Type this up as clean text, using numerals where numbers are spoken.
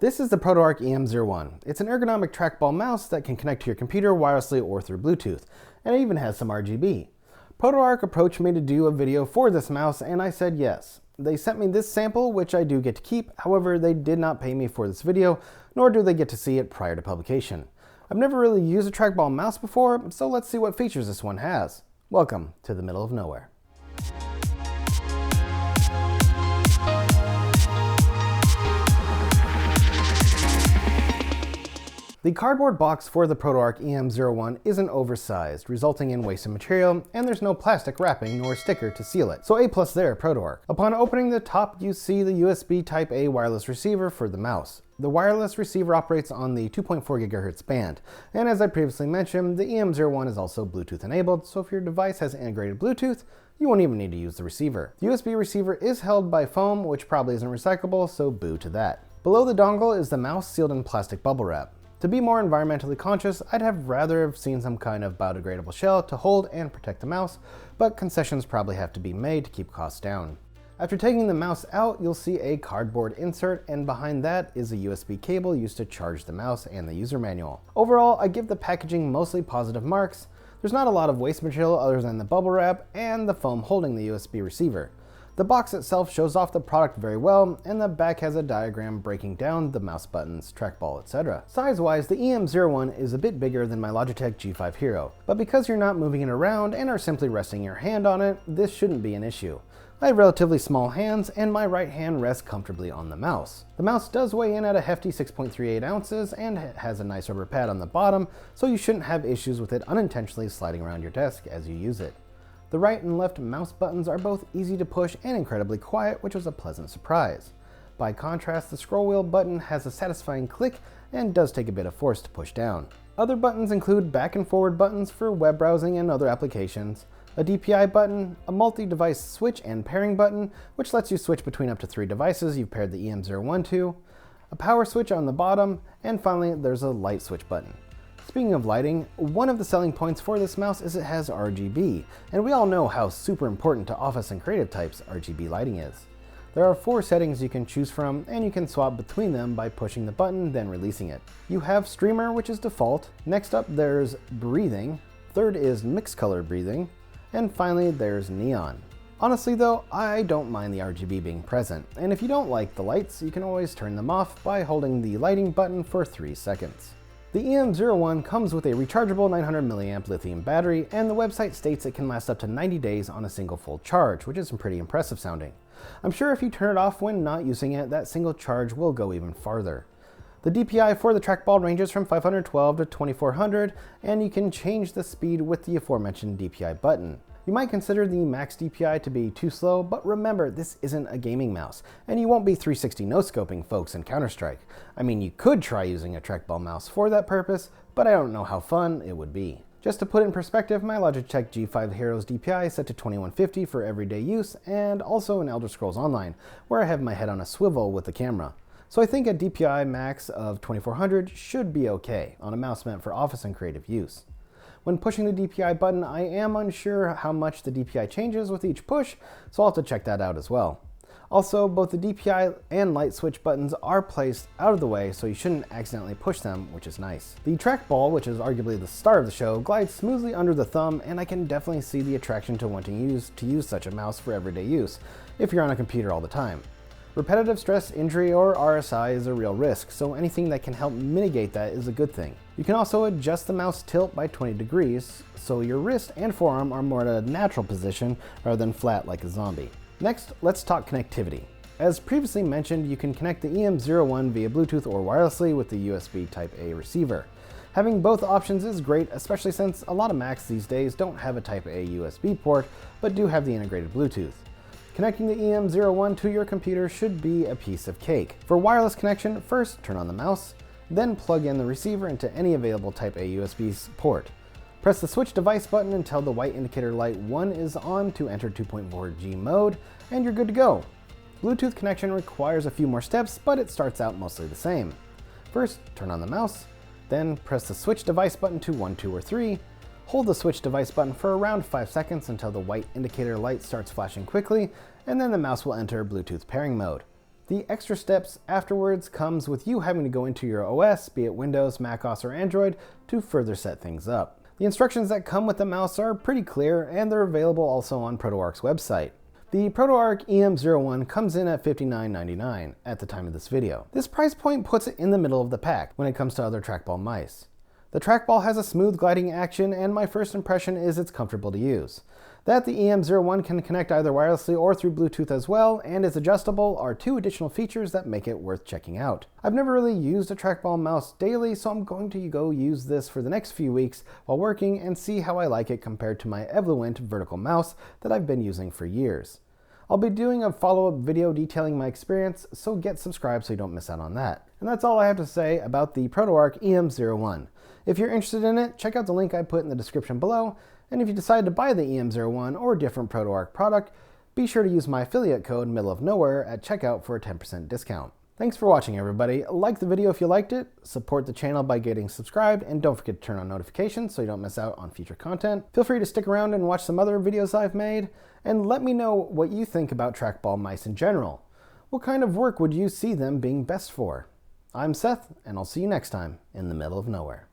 This is the ProtoArc EM01. It's an ergonomic trackball mouse that can connect to your computer wirelessly or through Bluetooth, and it even has some RGB. ProtoArc approached me to do a video for this mouse, and I said yes. They sent me this sample, which I do get to keep, however they did not pay me for this video, nor do they get to see it prior to publication. I've never really used a trackball mouse before, so let's see what features this one has. Welcome to the middle of nowhere. The cardboard box for the ProtoArc EM01 isn't oversized, resulting in wasted material, and there's no plastic wrapping nor sticker to seal it. So A+ there, ProtoArc. Upon opening the top, you see the USB Type-A wireless receiver for the mouse. The wireless receiver operates on the 2.4 GHz band, and as I previously mentioned, the EM01 is also Bluetooth enabled, so if your device has integrated Bluetooth, you won't even need to use the receiver. The USB receiver is held by foam, which probably isn't recyclable, so boo to that. Below the dongle is the mouse sealed in plastic bubble wrap. To be more environmentally conscious, I'd have rather have seen some kind of biodegradable shell to hold and protect the mouse, but concessions probably have to be made to keep costs down. After taking the mouse out, you'll see a cardboard insert, and behind that is a USB cable used to charge the mouse and the user manual. Overall, I give the packaging mostly positive marks. There's not a lot of waste material other than the bubble wrap and the foam holding the USB receiver. The box itself shows off the product very well, and the back has a diagram breaking down the mouse buttons, trackball, etc. Size-wise, the EM01 is a bit bigger than my Logitech G5 Hero, but because you're not moving it around and are simply resting your hand on it, this shouldn't be an issue. I have relatively small hands, and my right hand rests comfortably on the mouse. The mouse does weigh in at a hefty 6.38 ounces and has a nice rubber pad on the bottom, so you shouldn't have issues with it unintentionally sliding around your desk as you use it. The right and left mouse buttons are both easy to push and incredibly quiet, which was a pleasant surprise. By contrast, the scroll wheel button has a satisfying click and does take a bit of force to push down. Other buttons include back and forward buttons for web browsing and other applications, a DPI button, a multi-device switch and pairing button, which lets you switch between up to 3 devices you've paired the EM01 to, a power switch on the bottom, and finally there's a light switch button. Speaking of lighting, one of the selling points for this mouse is it has RGB, and we all know how super important to office and creative types RGB lighting is. There are 4 settings you can choose from, and you can swap between them by pushing the button, then releasing it. You have streamer, which is default. Next up, there's breathing. Third is mixed color breathing. And finally, there's neon. Honestly though, I don't mind the RGB being present, and if you don't like the lights, you can always turn them off by holding the lighting button for 3 seconds. The EM01 comes with a rechargeable 900 mAh lithium battery, and the website states it can last up to 90 days on a single full charge, which is pretty impressive sounding. I'm sure if you turn it off when not using it, that single charge will go even farther. The DPI for the trackball ranges from 512 to 2400, and you can change the speed with the aforementioned DPI button. You might consider the max DPI to be too slow, but remember, this isn't a gaming mouse, and you won't be 360 no-scoping folks in Counter-Strike. I mean, you could try using a trackball mouse for that purpose, but I don't know how fun it would be. Just to put it in perspective, my Logitech G5 Hero's DPI is set to 2150 for everyday use, and also in Elder Scrolls Online, where I have my head on a swivel with the camera. So I think a DPI max of 2400 should be okay on a mouse meant for office and creative use. When pushing the DPI button, I am unsure how much the DPI changes with each push, so I'll have to check that out as well. Also, both the DPI and light switch buttons are placed out of the way, so you shouldn't accidentally push them, which is nice. The trackball, which is arguably the star of the show, glides smoothly under the thumb, and I can definitely see the attraction to wanting to use such a mouse for everyday use, if you're on a computer all the time. Repetitive stress injury or RSI is a real risk, so anything that can help mitigate that is a good thing. You can also adjust the mouse tilt by 20 degrees, so your wrist and forearm are more at a natural position rather than flat like a zombie. Next, let's talk connectivity. As previously mentioned, you can connect the EM01 via Bluetooth or wirelessly with the USB Type-A receiver. Having both options is great, especially since a lot of Macs these days don't have a Type-A USB port, but do have the integrated Bluetooth. Connecting the EM01 to your computer should be a piece of cake. For wireless connection, first turn on the mouse, then plug in the receiver into any available Type-A USB port. Press the switch device button until the white indicator light 1 is on to enter 2.4G mode, and you're good to go. Bluetooth connection requires a few more steps, but it starts out mostly the same. First, turn on the mouse, then press the switch device button to 1, 2, or 3, hold the switch device button for around 5 seconds until the white indicator light starts flashing quickly, and then the mouse will enter Bluetooth pairing mode. The extra steps afterwards comes with you having to go into your OS, be it Windows, macOS, or Android, to further set things up. The instructions that come with the mouse are pretty clear, and they're available also on ProtoArc's website. The ProtoArc EM01 comes in at $59.99 at the time of this video. This price point puts it in the middle of the pack when it comes to other trackball mice. The trackball has a smooth gliding action, and my first impression is it's comfortable to use. That the EM01 can connect either wirelessly or through Bluetooth as well, and is adjustable, are two additional features that make it worth checking out. I've never really used a trackball mouse daily, so I'm going to go use this for the next few weeks while working and see how I like it compared to my Evoluent vertical mouse that I've been using for years. I'll be doing a follow-up video detailing my experience, so get subscribed so you don't miss out on that. And that's all I have to say about the ProtoArc EM01. If you're interested in it, check out the link I put in the description below, and if you decide to buy the EM01 or a different ProtoArc product, be sure to use my affiliate code Middle of Nowhere at checkout for a 10% discount. Thanks for watching, everybody. Like the video if you liked it, support the channel by getting subscribed, and don't forget to turn on notifications so you don't miss out on future content. Feel free to stick around and watch some other videos I've made, and let me know what you think about trackball mice in general. What kind of work would you see them being best for? I'm Seth, and I'll see you next time in the Middle of Nowhere.